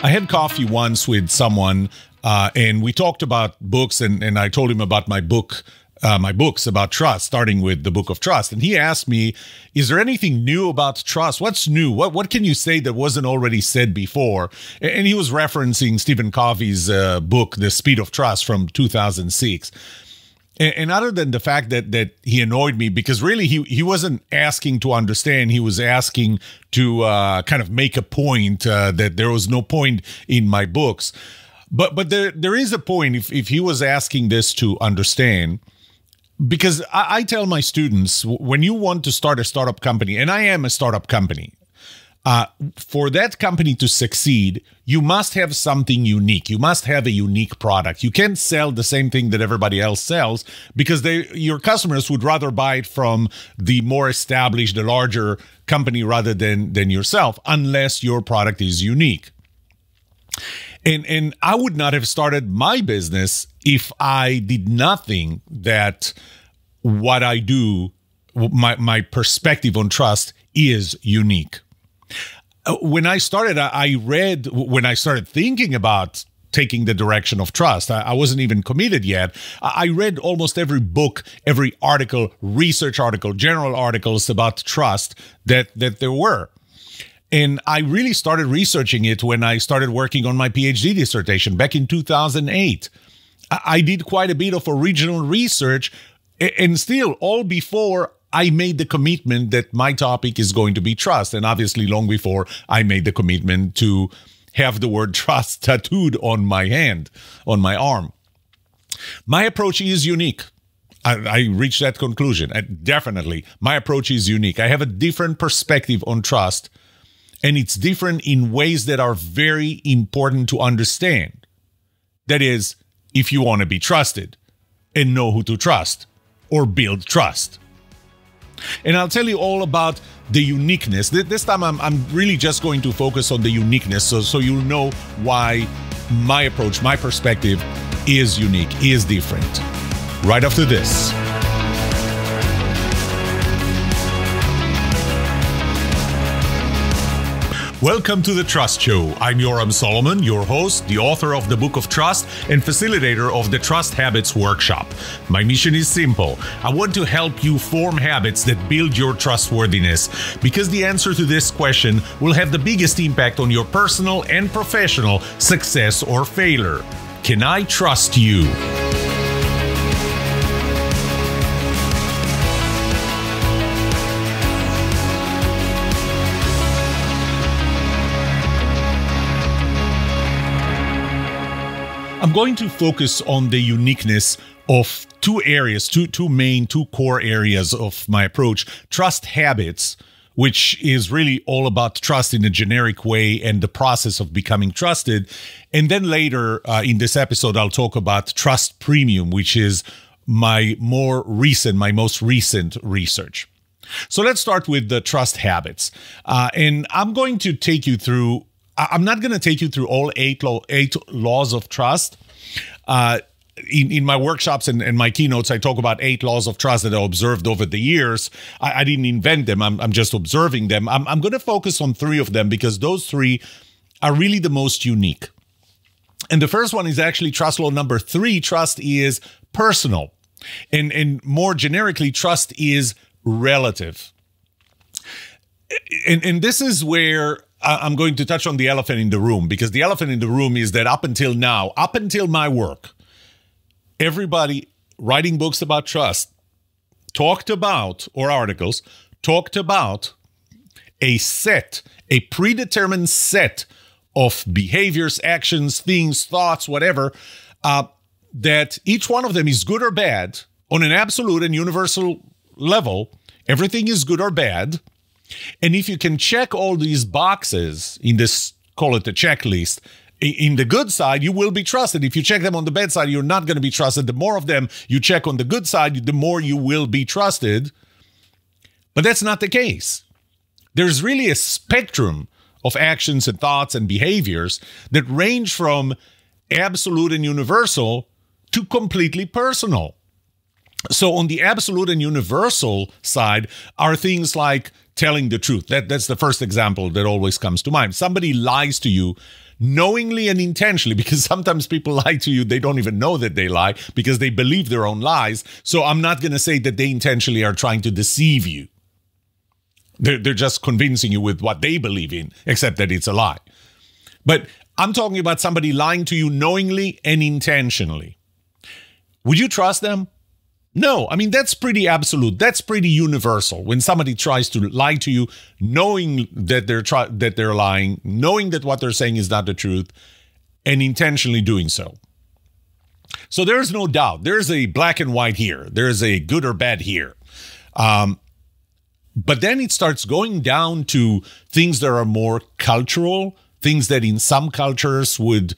I had coffee once with someone, and we talked about books, and I told him about my books about trust, starting with the Book of Trust. And he asked me, is there anything new about trust? What's new? What can you say that wasn't already said before? And he was referencing Stephen Covey's book, The Speed of Trust, from 2006. And other than the fact that he annoyed me, because really he wasn't asking to understand, he was asking to kind of make a point that there was no point in my books. But there is a point if he was asking this to understand. Because I tell my students, when you want to start a startup company, and I am a startup company, for that company to succeed, you must have something unique. You must have a unique product. You can't sell the same thing that everybody else sells, because your customers would rather buy it from the more established, the larger company rather than yourself, unless your product is unique. And I would not have started my business if I did not think that what I do, my perspective on trust, is unique. When I started, when I started thinking about taking the direction of trust, I wasn't even committed yet. I read almost every book, every article, research article, general articles about trust that there were. And I really started researching it when I started working on my PhD dissertation back in 2008. I did quite a bit of original research, and still all before I made the commitment that my topic is going to be trust. And obviously long before I made the commitment to have the word trust tattooed on my hand, on my arm. My approach is unique. I reached that conclusion. Definitely, my approach is unique. I have a different perspective on trust. And it's different in ways that are very important to understand. That is, if you want to be trusted and know who to trust or build trust. And I'll tell you all about the uniqueness. This time I'm really just going to focus on the uniqueness so you'll know why my approach, my perspective is unique, is different. Right after this. Welcome to The Trust Show. I'm Yoram Solomon, your host, the author of the Book of Trust and facilitator of the Trust Habits Workshop. My mission is simple. I want to help you form habits that build your trustworthiness, because the answer to this question will have the biggest impact on your personal and professional success or failure. Can I trust you? I'm going to focus on the uniqueness of two areas, two core areas of my approach. Trust habits, which is really all about trust in a generic way and the process of becoming trusted. And then later in this episode, I'll talk about trust premium, which is my most recent research. So let's start with the trust habits. And I'm going to take you through I'm not going to take you through all eight laws of trust. In my workshops and my keynotes, I talk about 8 laws of trust that I observed over the years. I didn't invent them. I'm just observing them. I'm going to focus on 3 of them because those 3 are really the most unique. And the first one is actually trust law number 3. Trust is personal. And more generically, trust is relative. And this is where I'm going to touch on the elephant in the room, because the elephant in the room is that up until now, up until my work, everybody writing books about trust articles talked about a predetermined set of behaviors, actions, things, thoughts, whatever, that each one of them is good or bad on an absolute and universal level. Everything is good or bad. And if you can check all these boxes in this, call it a checklist, in the good side, you will be trusted. If you check them on the bad side, you're not going to be trusted. The more of them you check on the good side, the more you will be trusted. But that's not the case. There's really a spectrum of actions and thoughts and behaviors that range from absolute and universal to completely personal. So on the absolute and universal side are things like telling the truth. That's the first example that always comes to mind. Somebody lies to you knowingly and intentionally, because sometimes people lie to you, they don't even know that they lie because they believe their own lies. So I'm not going to say that they intentionally are trying to deceive you. They're just convincing you with what they believe in, except that it's a lie. But I'm talking about somebody lying to you knowingly and intentionally. Would you trust them? No. I mean, that's pretty absolute. That's pretty universal. When somebody tries to lie to you, knowing that they're lying, knowing that what they're saying is not the truth, and intentionally doing so. So there's no doubt. There's a black and white here. There's a good or bad here. But then it starts going down to things that are more cultural, things that in some cultures would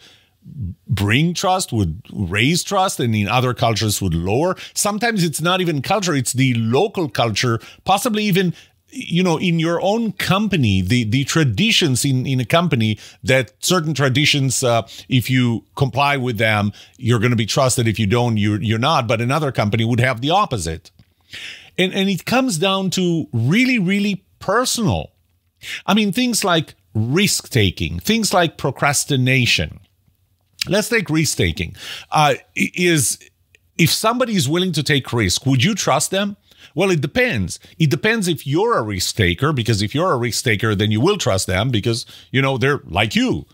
bring trust, would raise trust, and in other cultures would lower. Sometimes it's not even culture, it's the local culture, possibly even, in your own company, the traditions in a company, that certain traditions, if you comply with them, you're going to be trusted. If you don't, you're not. But another company would have the opposite. And it comes down to really, really personal. I mean, things like risk-taking, things like procrastination. Let's take risk-taking. If somebody is willing to take risk, would you trust them? Well, it depends. It depends if you're a risk-taker, because if you're a risk-taker, then you will trust them because, they're like you.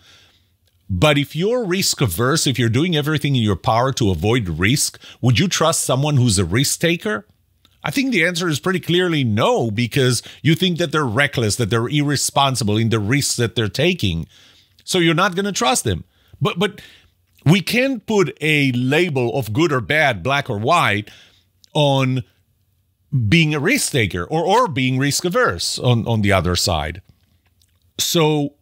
But if you're risk-averse, if you're doing everything in your power to avoid risk, would you trust someone who's a risk-taker? I think the answer is pretty clearly no, because you think that they're reckless, that they're irresponsible in the risks that they're taking. So you're not going to trust them. But we can't put a label of good or bad, black or white, on being a risk taker or being risk averse on the other side. So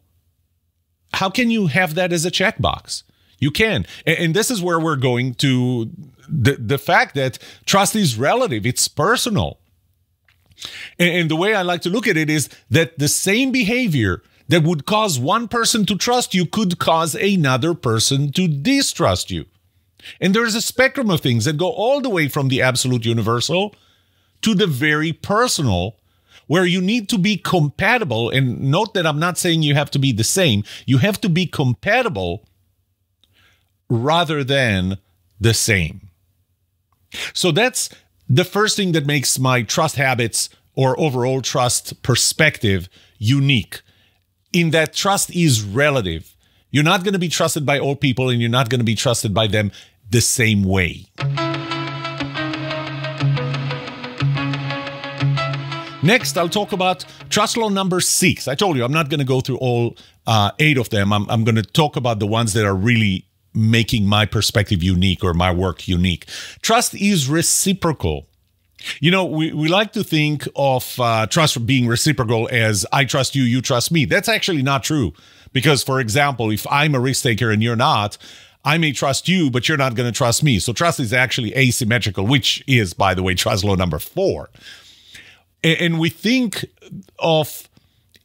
how can you have that as a checkbox? You can. And this is where we're going to the fact that trust is relative. It's personal. And the way I like to look at it is that the same behavior that would cause one person to trust you could cause another person to distrust you. And there's a spectrum of things that go all the way from the absolute universal to the very personal, where you need to be compatible. And note that I'm not saying you have to be the same. You have to be compatible rather than the same. So that's the first thing that makes my trust habits or overall trust perspective unique. In that trust is relative. You're not going to be trusted by all people, and you're not going to be trusted by them the same way. Next, I'll talk about trust law number 6. I told you I'm not going to go through all 8 of them. I'm going to talk about the ones that are really making my perspective unique or my work unique. Trust is reciprocal. We like to think of trust being reciprocal as I trust you, you trust me. That's actually not true. Because, for example, if I'm a risk taker and you're not, I may trust you, but you're not going to trust me. So trust is actually asymmetrical, which is, by the way, trust law number 4. And we think of,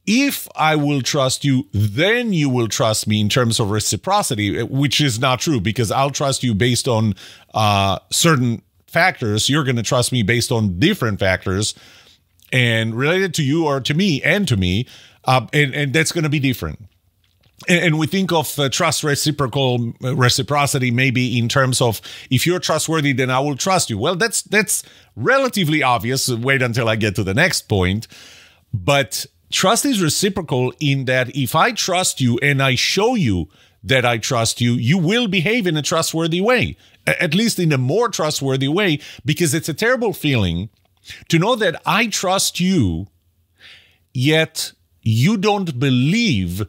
if I will trust you, then you will trust me in terms of reciprocity, which is not true, because I'll trust you based on certain factors. You're going to trust me based on different factors and related to you or to me and to me. And that's going to be different. And we think of trust reciprocity maybe in terms of, if you're trustworthy, then I will trust you. Well, that's relatively obvious. Wait until I get to the next point. But trust is reciprocal in that if I trust you and I show you that I trust you, you will behave in a trustworthy way, at least in a more trustworthy way, because it's a terrible feeling to know that I trust you, yet you don't believe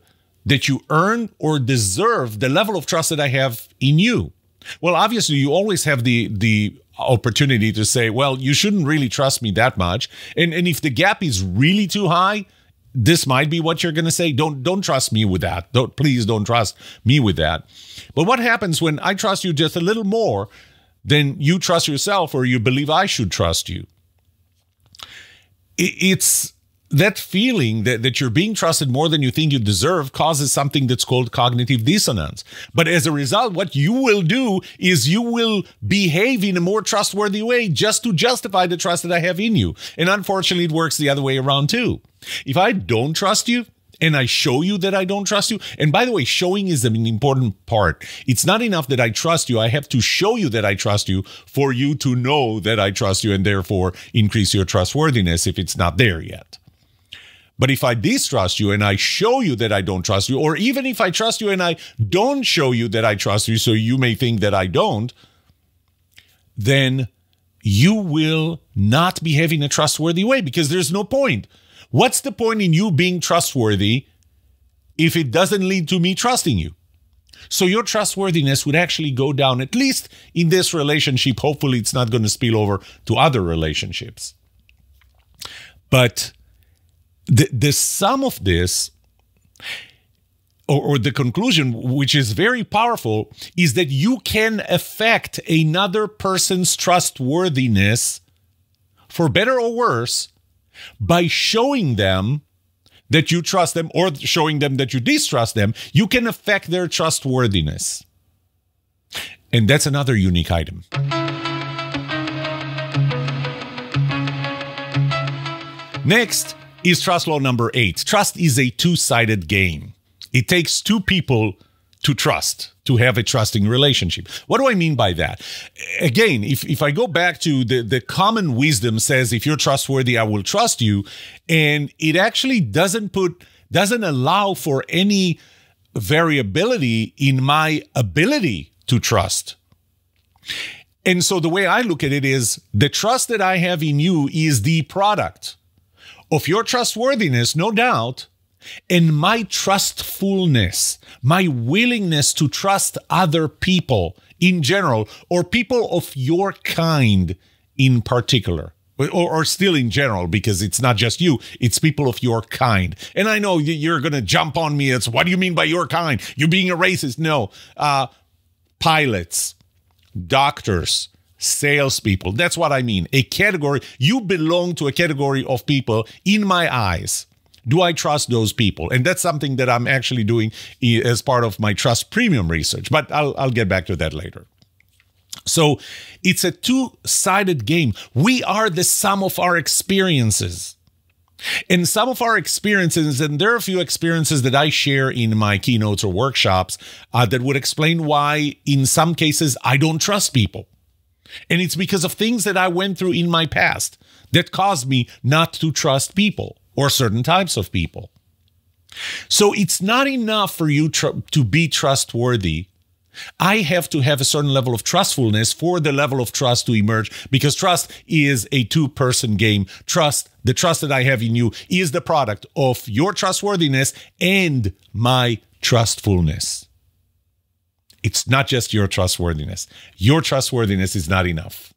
that you earn or deserve the level of trust that I have in you. Well, obviously, you always have the opportunity to say, well, you shouldn't really trust me that much. And if the gap is really too high, this might be what you're going to say. Don't trust me with that. Please don't trust me with that. But what happens when I trust you just a little more than you trust yourself or you believe I should trust you? It's that feeling that you're being trusted more than you think you deserve causes something that's called cognitive dissonance. But as a result, what you will do is you will behave in a more trustworthy way just to justify the trust that I have in you. And unfortunately, it works the other way around too. If I don't trust you, and I show you that I don't trust you. And by the way, showing is an important part. It's not enough that I trust you. I have to show you that I trust you for you to know that I trust you and therefore increase your trustworthiness if it's not there yet. But if I distrust you and I show you that I don't trust you, or even if I trust you and I don't show you that I trust you, so you may think that I don't, then you will not behave in a trustworthy way because there's no point. What's the point in you being trustworthy if it doesn't lead to me trusting you? So your trustworthiness would actually go down, at least in this relationship. Hopefully, it's not going to spill over to other relationships. But the sum of this, or the conclusion, which is very powerful, is that you can affect another person's trustworthiness, for better or worse, by showing them that you trust them or showing them that you distrust them. You can affect their trustworthiness. And that's another unique item. Next is trust law number 8. Trust is a two-sided game. It takes two people to trust, to have a trusting relationship. What do I mean by that? Again, if I go back to the common wisdom says, if you're trustworthy, I will trust you. And it actually doesn't allow for any variability in my ability to trust. And so the way I look at it is the trust that I have in you is the product of your trustworthiness, no doubt, and my trustfulness, my willingness to trust other people in general, or people of your kind in particular, or still in general, because it's not just you, it's people of your kind. And I know you're going to jump on me. It's, what do you mean by your kind? You're being a racist. No. Pilots, doctors, salespeople. That's what I mean. A category. You belong to a category of people in my eyes. Do I trust those people? And that's something that I'm actually doing as part of my Trust Premium research. But I'll get back to that later. So it's a two-sided game. We are the sum of our experiences. And some of our experiences, and there are a few experiences that I share in my keynotes or workshops that would explain why, in some cases, I don't trust people. And it's because of things that I went through in my past that caused me not to trust people or certain types of people. So it's not enough for you to be trustworthy. I have to have a certain level of trustfulness for the level of trust to emerge, because trust is a two-person game. The trust that I have in you is the product of your trustworthiness and my trustfulness. It's not just your trustworthiness. Your trustworthiness is not enough.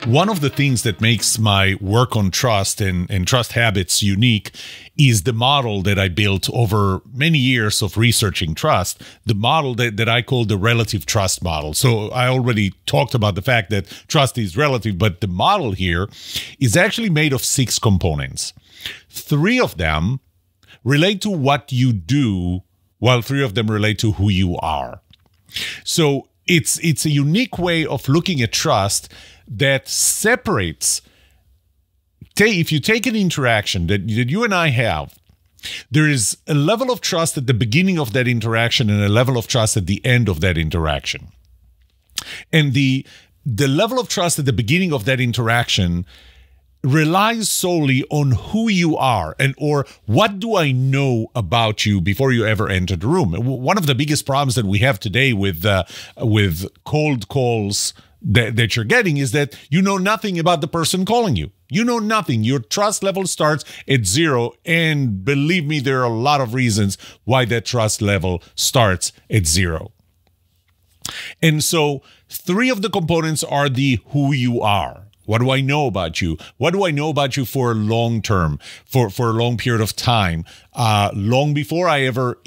One of the things that makes my work on trust and trust habits unique is the model that I built over many years of researching trust, the model that I call the relative trust model. So I already talked about the fact that trust is relative, but the model here is actually made of 6 components. 3 of them relate to what you do, while 3 of them relate to who you are. So it's a unique way of looking at trust that separates. If you take an interaction that you and I have, there is a level of trust at the beginning of that interaction and a level of trust at the end of that interaction. And the level of trust at the beginning of that interaction relies solely on who you are or what do I know about you before you ever enter the room. One of the biggest problems that we have today with cold calls that you're getting is that you know nothing about the person calling you. You know nothing. Your trust level starts at 0. And believe me, there are a lot of reasons why that trust level starts at 0. And so 3 of the components are the who you are. What do I know about you? What do I know about you for a long term, for a long period of time, long before I ever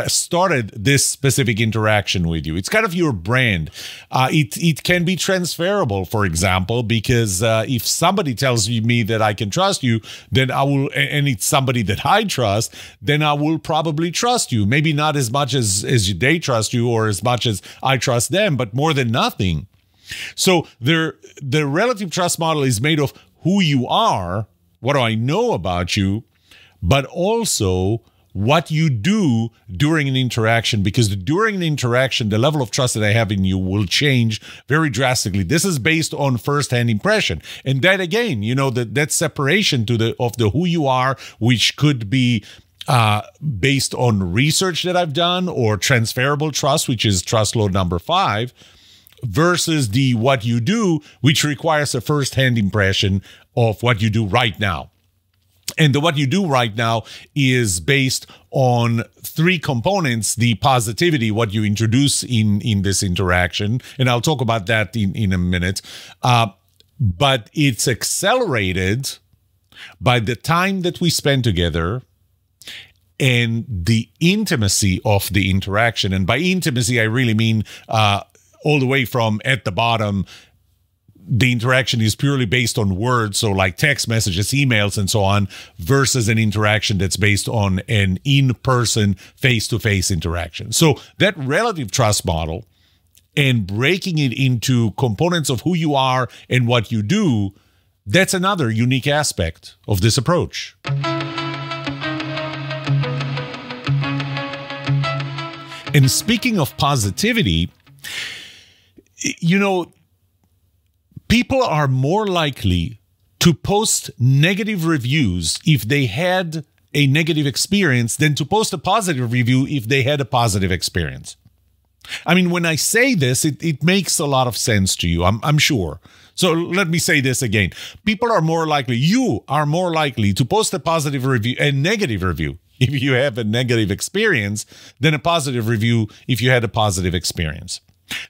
started this specific interaction with you? It's kind of your brand. It can be transferable, for example, because if somebody tells me that I can trust you, then I will, and it's somebody that I trust, then I will probably trust you. Maybe not as much as they trust you or as much as I trust them, but more than nothing. So the relative trust model is made of who you are, what do I know about you, but also what you do during an interaction, because during an interaction, the level of trust that I have in you will change very drastically. This is based on first-hand impression. And that, again, you know, that separation of the who you are, which could be based on research that I've done, or transferable trust, which is trust law number 5, versus the what you do, which requires a first-hand impression of what you do right now. And the what you do right now is based on 3 components: the positivity, what you introduce in this interaction, and I'll talk about that in a minute, but it's accelerated by the time that we spend together and the intimacy of the interaction. And by intimacy, I really mean all the way from at the bottom, the interaction is purely based on words, so like text messages, emails, and so on, versus an interaction that's based on an in-person, face-to-face interaction. So that relative trust model and breaking it into components of who you are and what you do, that's another unique aspect of this approach. And speaking of positivity, you know, people are more likely to post negative reviews if they had a negative experience than to post a positive review if they had a positive experience. I mean, when I say this, it makes a lot of sense to you, I'm sure. So let me say this again. People are more likely, you are more likely to post a positive review, a negative review, if you have a negative experience, than a positive review if you had a positive experience.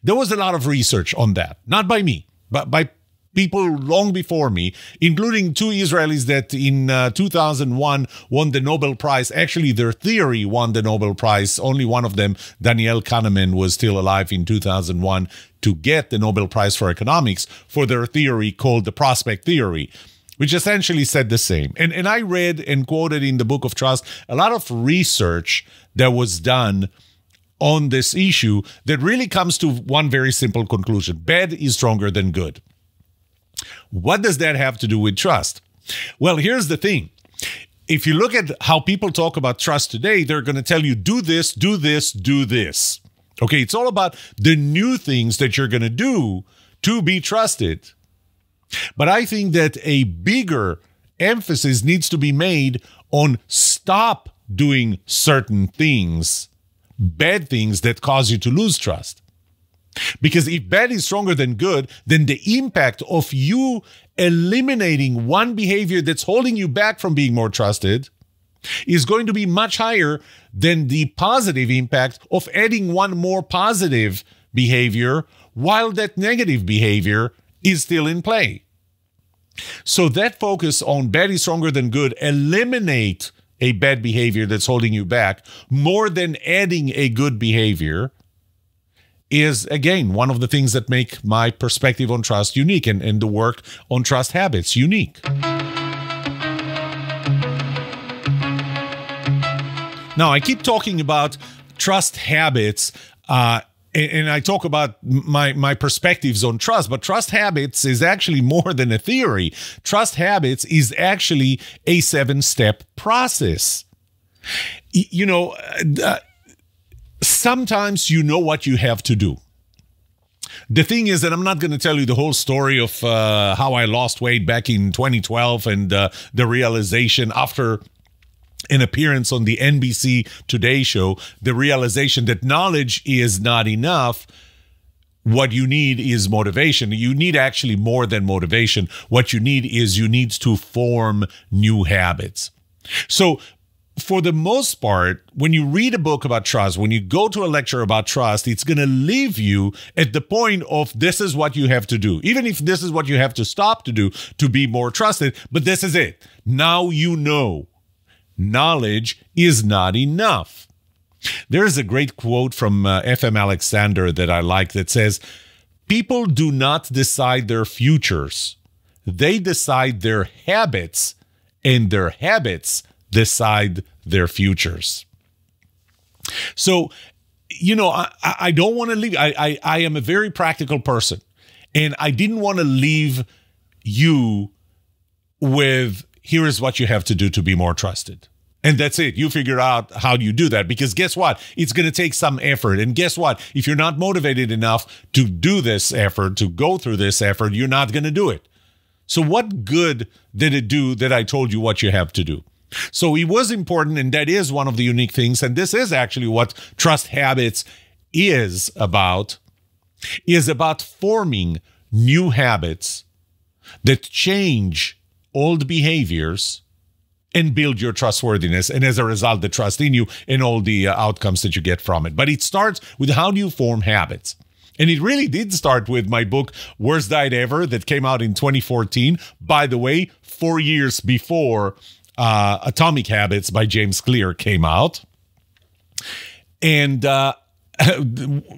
There was a lot of research on that, not by me, but by people long before me, including 2 Israelis that in 2001 won the Nobel Prize. Actually, their theory won the Nobel Prize. Only one of them, Daniel Kahneman, was still alive in 2001 to get the Nobel Prize for economics for their theory called the prospect theory, which essentially said the same. And I read and quoted in the Book of Trust a lot of research that was done on this issue that really comes to one very simple conclusion: bad is stronger than good. What does that have to do with trust? Well, here's the thing. If you look at how people talk about trust today, they're going to tell you, do this, do this, do this. Okay, it's all about the new things that you're going to do to be trusted. But I think that a bigger emphasis needs to be made on stop doing certain things, bad things that cause you to lose trust. Because if bad is stronger than good, then the impact of you eliminating one behavior that's holding you back from being more trusted is going to be much higher than the positive impact of adding one more positive behavior while that negative behavior is still in play. So that focus on bad is stronger than good, eliminate a bad behavior that's holding you back more than adding a good behavior, is, again, one of the things that make my perspective on trust unique and the work on trust habits unique. Now, I keep talking about trust habits, and I talk about my perspectives on trust, but trust habits is actually more than a theory. Trust habits is actually a 7-step process. You know, sometimes you know what you have to do. The thing is that I'm not going to tell you the whole story of how I lost weight back in 2012 and the realization after an appearance on the NBC Today show, the realization that knowledge is not enough. What you need is motivation. You need actually more than motivation. What you need is you need to form new habits. So for the most part, when you read a book about trust, when you go to a lecture about trust, it's going to leave you at the point of this is what you have to do. Even if this is what you have to stop to do to be more trusted, but this is it. Now you know. Knowledge is not enough. There is a great quote from F.M. Alexander that I like that says, people do not decide their futures. They decide their habits, and their habits decide their futures. So, you know, I don't want to leave. I am a very practical person, and I didn't want to leave you with, here is what you have to do to be more trusted. And that's it. You figure out how you do that, because guess what? It's going to take some effort. And guess what? If you're not motivated enough to do this effort, to go through this effort, you're not going to do it. So what good did it do that I told you what you have to do? So it was important, and that is one of the unique things. And this is actually what Trust Habits is about forming new habits that change old behaviors and build your trustworthiness, and as a result, the trust in you and all the outcomes that you get from it. But it starts with how do you form habits? And it really did start with my book, Worst Diet Ever, that came out in 2014. By the way, 4 years before Atomic Habits by James Clear came out. And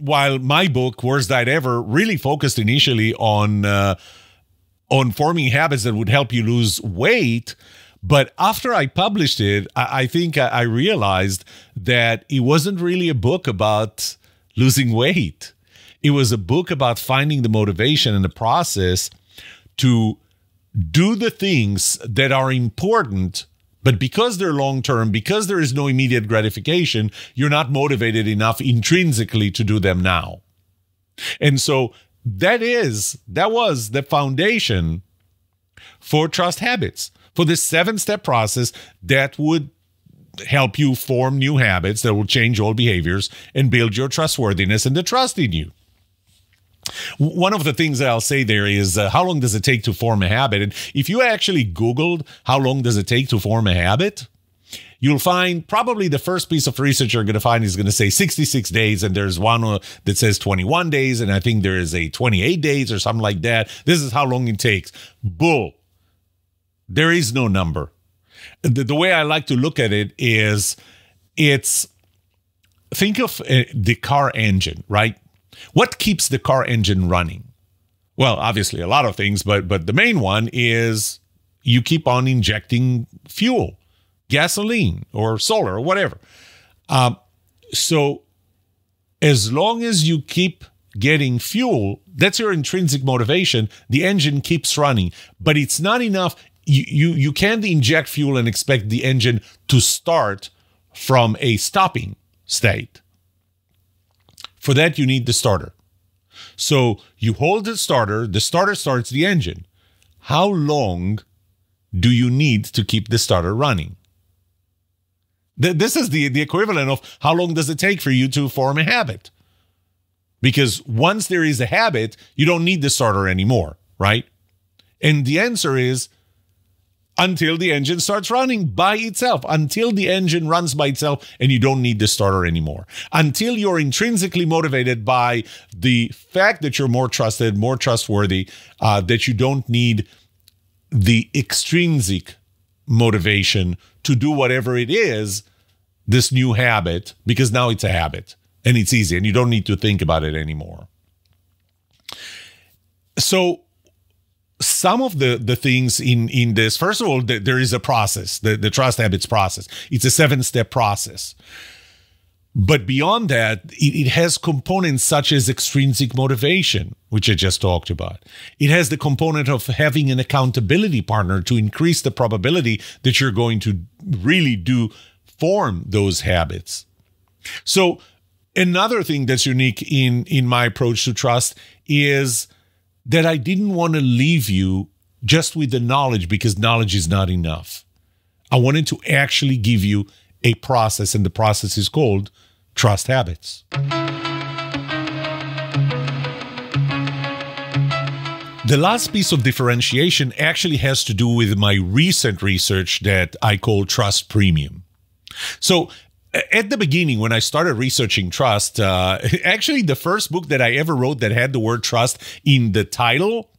while my book, Worst Diet Ever, really focused initially on forming habits that would help you lose weight, but after I published it, I think I realized that it wasn't really a book about losing weight. It was a book about finding the motivation and the process to do the things that are important, but because they're long-term, because there is no immediate gratification, you're not motivated enough intrinsically to do them now. And so that was the foundation for Trust Habits, for this 7-step process that would help you form new habits that will change old behaviors and build your trustworthiness and the trust in you. One of the things that I'll say there is, how long does it take to form a habit? And if you actually Googled how long does it take to form a habit, you'll find probably the first piece of research you're going to find is going to say 66 days. And there's one that says 21 days. And I think there is a 28 days or something like that. This is how long it takes. Bull. There is no number. The way I like to look at it is, think of the car engine, right? What keeps the car engine running? Well, obviously a lot of things, but the main one is you keep on injecting fuel, gasoline or solar or whatever. So as long as you keep getting fuel, that's your intrinsic motivation. The engine keeps running, but it's not enough. You can't inject fuel and expect the engine to start from a stopping state. For that, you need the starter. So you hold the starter starts the engine. How long do you need to keep the starter running? This is the equivalent of how long does it take for you to form a habit? Because once there is a habit, you don't need the starter anymore, right? And the answer is, until the engine starts running by itself, until the engine runs by itself and you don't need the starter anymore, until you're intrinsically motivated by the fact that you're more trusted, more trustworthy, that you don't need the extrinsic motivation to do whatever it is, this new habit, because now it's a habit and it's easy and you don't need to think about it anymore. So some of the things in this, first of all, there is a process, the Trust Habits process. It's a 7-step process. But beyond that, it has components such as extrinsic motivation, which I just talked about. It has the component of having an accountability partner to increase the probability that you're going to really form those habits. So another thing that's unique in my approach to trust is that I didn't want to leave you just with the knowledge, because knowledge is not enough. I wanted to actually give you a process, and the process is called Trust Habits. The last piece of differentiation actually has to do with my recent research that I call Trust Premium. So at the beginning, when I started researching trust, actually the first book that I ever wrote that had the word trust in the title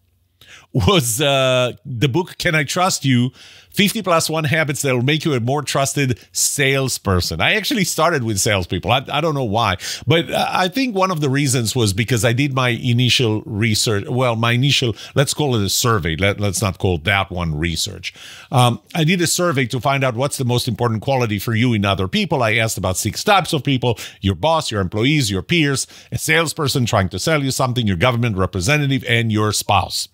was the book, Can I Trust You? 50 plus 1 habits that will make you a more trusted salesperson. I actually started with salespeople. I don't know why, but I think one of the reasons was because I did my initial research. Well, my initial, let's call it a survey. Let's not call that one research. I did a survey to find out what's the most important quality for you in other people. I asked about 6 types of people: your boss, your employees, your peers, a salesperson trying to sell you something, your government representative, and your spouse.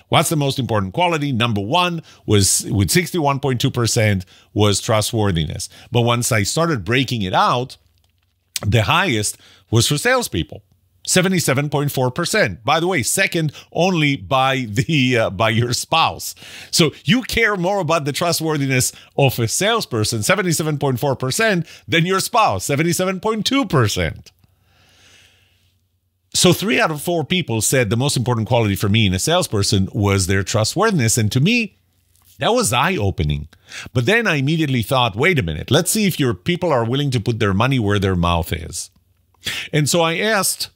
What's the most important quality? Number 1 was, with 61.2%, was trustworthiness. But once I started breaking it out, the highest was for salespeople, 77.4%. By the way, second only by your spouse. So you care more about the trustworthiness of a salesperson, 77.4%, than your spouse, 77.2%. So 3 out of 4 people said the most important quality for me in a salesperson was their trustworthiness. And to me, that was eye-opening. But then I immediately thought, wait a minute, let's see if your people are willing to put their money where their mouth is. And so I asked,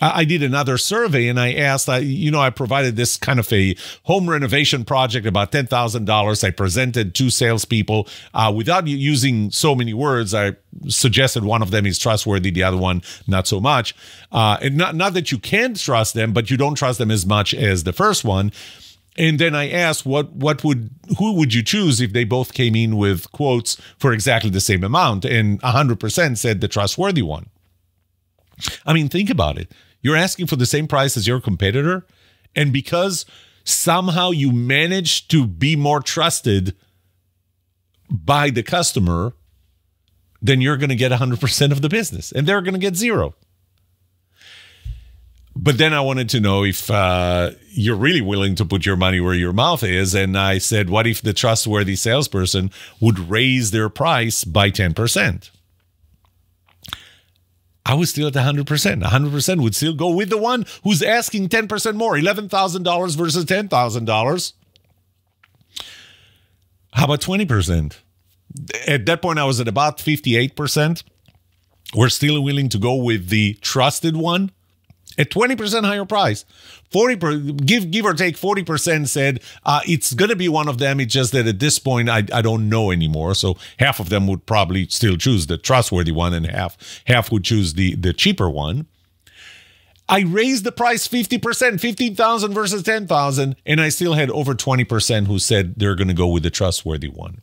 I did another survey, and I asked, I provided this kind of a home renovation project, about $10,000. I presented 2 salespeople. Without using so many words, I suggested one of them is trustworthy, the other one not so much. And not that you can't trust them, but you don't trust them as much as the first one. And then I asked, who would you choose if they both came in with quotes for exactly the same amount? And 100% said the trustworthy one. I mean, think about it. You're asking for the same price as your competitor, and because somehow you managed to be more trusted by the customer, then you're going to get 100% of the business, and they're going to get 0. But then I wanted to know if you're really willing to put your money where your mouth is, and I said, what if the trustworthy salesperson would raise their price by 10%? I was still at 100%. 100% would still go with the one who's asking 10% more, $11,000 versus $10,000. How about 20%? At that point, I was at about 58%. We're still willing to go with the trusted one at 20% higher price. 40, give or take 40% said it's going to be one of them. It's just that at this point, I don't know anymore. So half of them would probably still choose the trustworthy one, and half would choose the cheaper one. I raised the price 50%, 15,000 versus 10,000, and I still had over 20% who said they're going to go with the trustworthy one.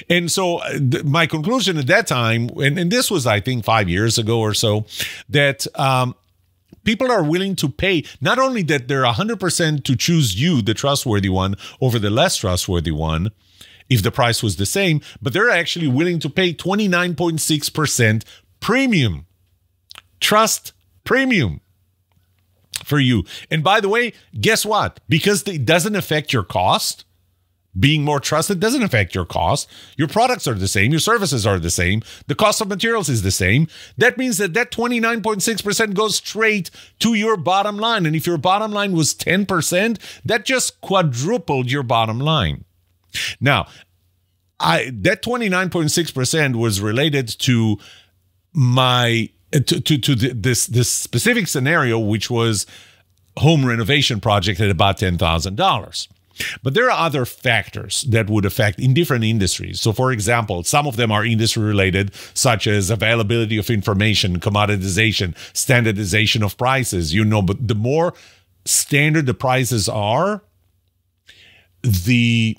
And so my conclusion at that time, and this was, I think, 5 years ago or so, that people are willing to pay, not only that they're 100% to choose you, the trustworthy one, over the less trustworthy one, if the price was the same, but they're actually willing to pay 29.6% premium. Trust premium for you. And by the way, guess what? Because it doesn't affect your cost, being more trusted doesn't affect your cost. Your products are the same. Your services are the same. The cost of materials is the same. That means that 29.6% goes straight to your bottom line. And if your bottom line was 10%, that just quadrupled your bottom line. Now, that 29.6% was related to this specific scenario, which was home renovation project at about $10,000. But there are other factors that would affect in different industries. So, for example, some of them are industry related, such as availability of information, commoditization, standardization of prices. But the more standard the prices are, the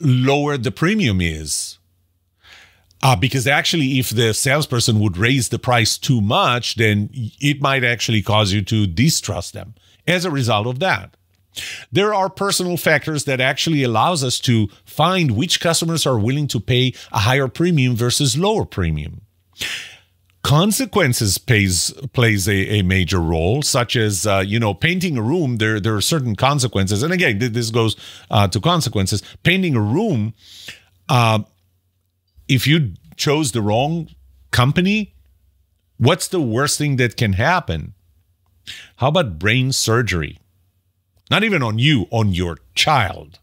lower the premium is. Because actually, if the salesperson would raise the price too much, then it might actually cause you to distrust them as a result of that. There are personal factors that actually allows us to find which customers are willing to pay a higher premium versus lower premium. Consequences plays a major role, such as, painting a room. There are certain consequences. And again, this goes to consequences. Painting a room, if you chose the wrong company, what's the worst thing that can happen? How about brain surgery? Not even on you, on your child.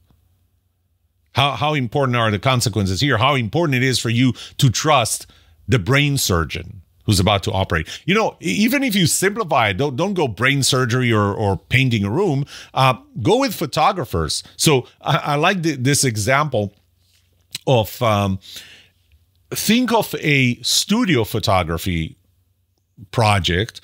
How important are the consequences here? How important it is for you to trust the brain surgeon who's about to operate. You know, even if you simplify it, don't go brain surgery or painting a room. Go with photographers. So I like this example of think of a studio photography project,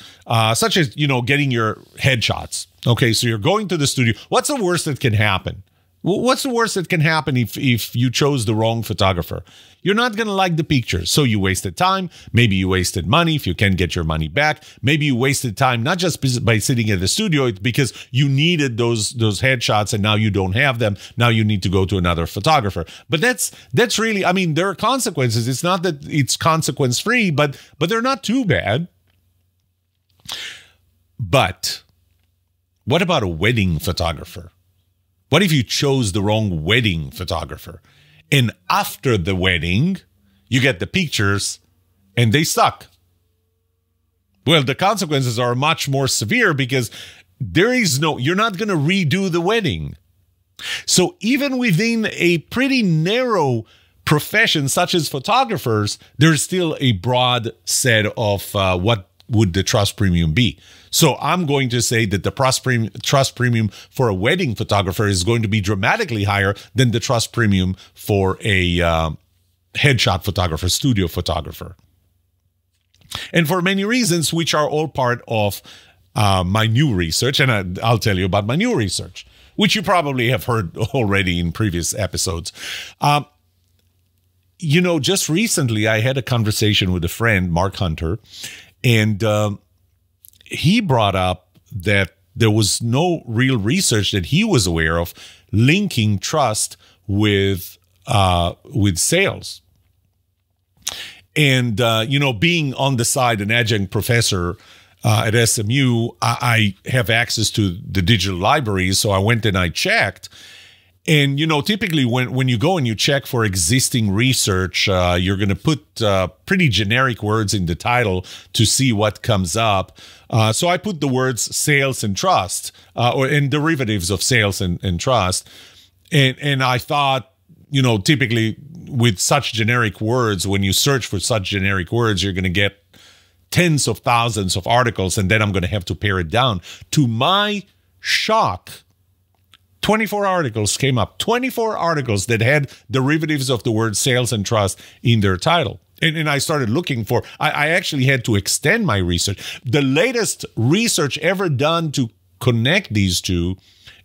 such as, you know, getting your headshots. Okay, so you're going to the studio. What's the worst that can happen? What's the worst that can happen if you chose the wrong photographer? You're not going to like the pictures. So you wasted time. Maybe you wasted money if you can't get your money back. Maybe you wasted time not just by sitting at the studio, it's because you needed those headshots and now you don't have them. Now you need to go to another photographer. But that's really, I mean, there are consequences. It's not that it's consequence free, but they're not too bad. But what about a wedding photographer? What if you chose the wrong wedding photographer? And after the wedding, you get the pictures and they suck. Well, the consequences are much more severe because you're not going to redo the wedding. So even within a pretty narrow profession such as photographers, there's still a broad set of what would the trust premium be. So I'm going to say that the trust premium for a wedding photographer is going to be dramatically higher than the trust premium for a headshot photographer, studio photographer. And for many reasons, which are all part of my new research. And I'll tell you about my new research, which you probably have heard already in previous episodes. You know, just recently I had a conversation with a friend, Mark Hunter, and he brought up that there was no real research that he was aware of linking trust with sales. And, you know, being on the side an adjunct professor at SMU, I have access to the digital libraries. So I went and I checked. And, you know, typically when you go and you check for existing research, you're going to put pretty generic words in the title to see what comes up. So I put the words sales and trust, and derivatives of sales and trust. And I thought, you know, typically with such generic words, when you search for such generic words, you're going to get tens of thousands of articles, and then I'm going to have to pare it down. To my shock, 24 articles came up, 24 articles that had derivatives of the word sales and trust in their title. And I started looking for, I actually had to extend my research. The latest research ever done to connect these two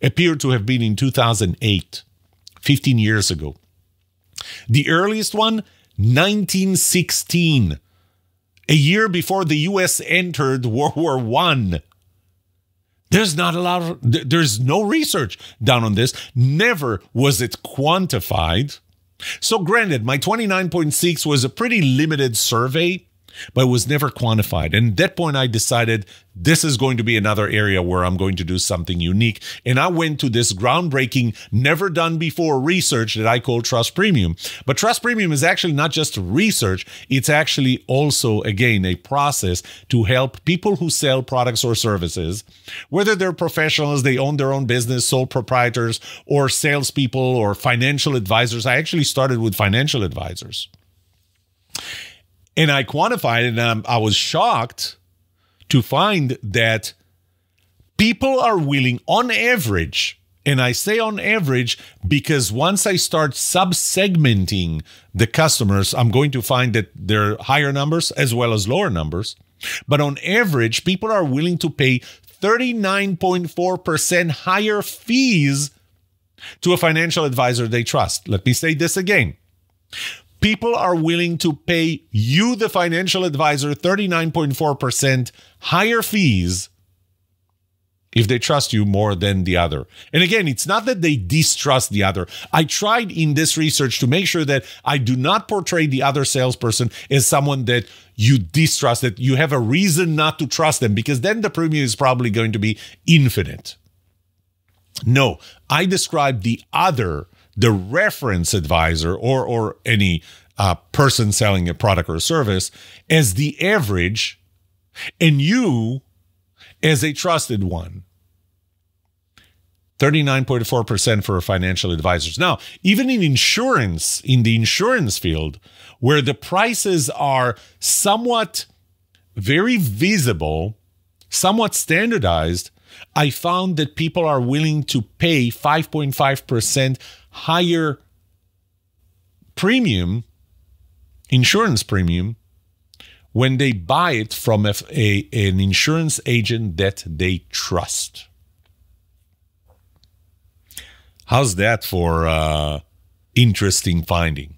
appeared to have been in 2008, 15 years ago. The earliest one, 1916, a year before the U.S. entered World War I. There's no research done on this. Never was it quantified. So granted, my 29.6 was a pretty limited survey, but it was never quantified. And at that point, I decided this is going to be another area where I'm going to do something unique. And I went to this groundbreaking, never done before research that I call Trust Premium. But Trust Premium is actually not just research. It's actually also, again, a process to help people who sell products or services, whether they're professionals, they own their own business, sole proprietors, or salespeople or financial advisors. I actually started with financial advisors. And I quantified it, and I was shocked to find that people are willing, on average, and I say on average because once I start sub-segmenting the customers, I'm going to find that there are higher numbers as well as lower numbers. But on average, people are willing to pay 39.4% higher fees to a financial advisor they trust. Let me say this again. People are willing to pay you, the financial advisor, 39.4% higher fees if they trust you more than the other. And again, it's not that they distrust the other. I tried in this research to make sure that I do not portray the other salesperson as someone that you distrust, that you have a reason not to trust them, because then the premium is probably going to be infinite. No, I described the other, the reference advisor or any person selling a product or service as the average, and you as a trusted one. 39.4% for financial advisors. Now, even in insurance, in the insurance field, where the prices are somewhat very visible, somewhat standardized, I found that people are willing to pay 5.5% higher premium, insurance premium, when they buy it from an insurance agent that they trust. How's that for interesting finding?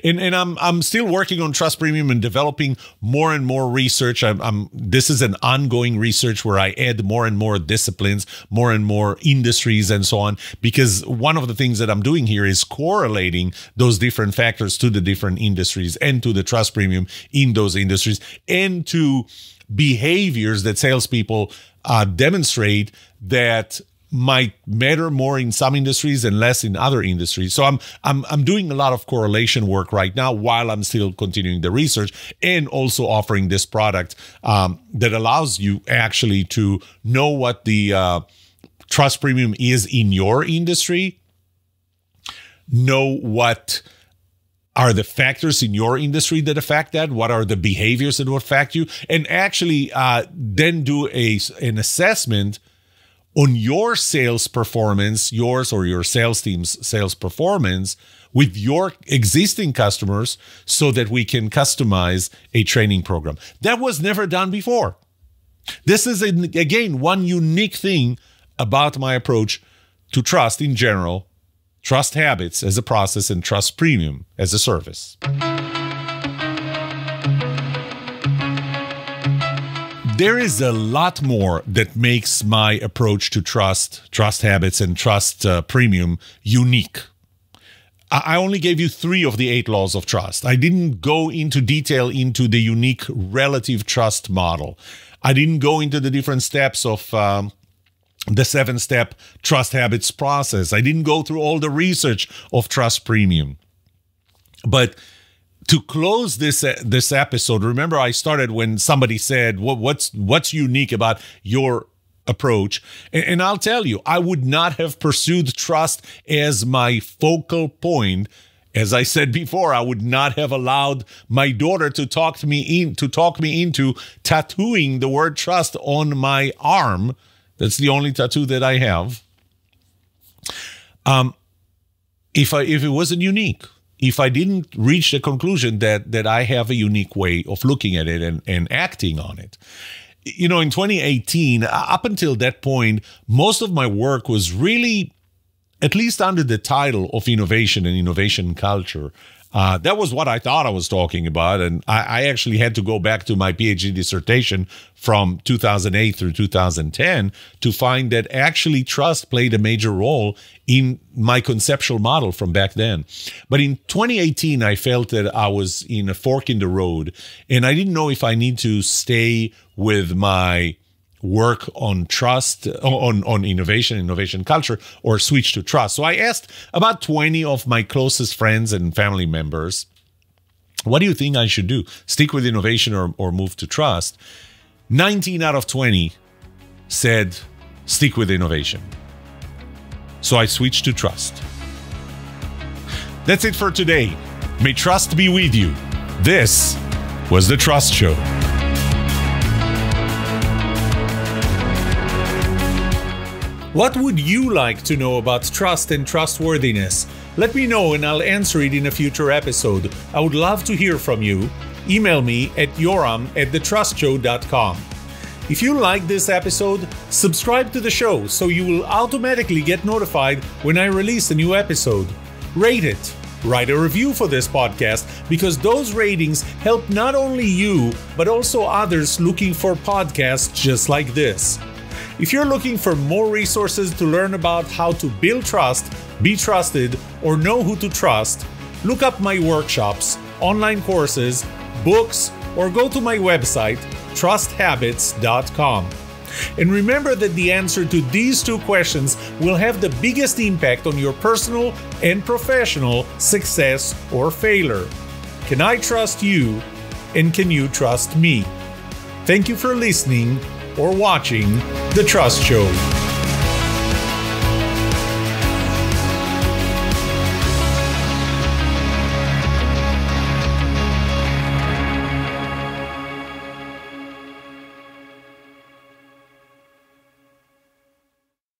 And I'm still working on Trust Premium and developing more and more research. This is an ongoing research where I add more and more disciplines, more and more industries, and so on. Because one of the things that I'm doing here is correlating those different factors to the different industries and to the Trust Premium in those industries and to behaviors that salespeople demonstrate that might matter more in some industries and less in other industries. So I'm doing a lot of correlation work right now while I'm still continuing the research and also offering this product that allows you actually to know what the Trust Premium is in your industry, know what are the factors in your industry that affect that, what are the behaviors that will affect you, and actually then do an assessment on your sales performance, yours or your sales team's sales performance with your existing customers so that we can customize a training program. That was never done before. This is, again, one unique thing about my approach to trust in general, trust habits as a process, and Trust Premium as a service. There is a lot more that makes my approach to trust habits, and Trust Premium unique. I only gave you 3 of the 8 laws of trust. I didn't go into detail into the unique relative trust model. I didn't go into the different steps of the 7-step trust habits process. I didn't go through all the research of Trust Premium. But to close this episode, remember I started when somebody said, what's unique about your approach? And I'll tell you, I would not have pursued trust as my focal point. As I said before, I would not have allowed my daughter to talk me into tattooing the word trust on my arm. That's the only tattoo that I have. If it wasn't unique, if I didn't reach the conclusion that I have a unique way of looking at it and acting on it. You know, in 2018, up until that point, most of my work was really, at least under the title of innovation and innovation culture. That was what I thought I was talking about. And I actually had to go back to my PhD dissertation from 2008 through 2010 to find that actually trust played a major role in my conceptual model from back then. But in 2018, I felt that I was in a fork in the road, and I didn't know if I need to stay with my work on trust, on innovation culture, or switch to trust. So I asked about 20 of my closest friends and family members, what do you think I should do? Stick with innovation or move to trust? 19 out of 20 said, stick with innovation. So I switched to trust. That's it for today. May trust be with you. This was The Trust Show. What would you like to know about trust and trustworthiness? Let me know and I'll answer it in a future episode. I would love to hear from you. Email me at yoram@thetrustshow.com. If you like this episode, subscribe to the show so you will automatically get notified when I release a new episode. Rate it. Write a review for this podcast because those ratings help not only you, but also others looking for podcasts just like this. If you're looking for more resources to learn about how to build trust, be trusted, or know who to trust, look up my workshops, online courses, books, or go to my website, trusthabits.com. And remember that the answer to these 2 questions will have the biggest impact on your personal and professional success or failure. Can I trust you? And can you trust me? Thank you for listening or watching The Trust Show.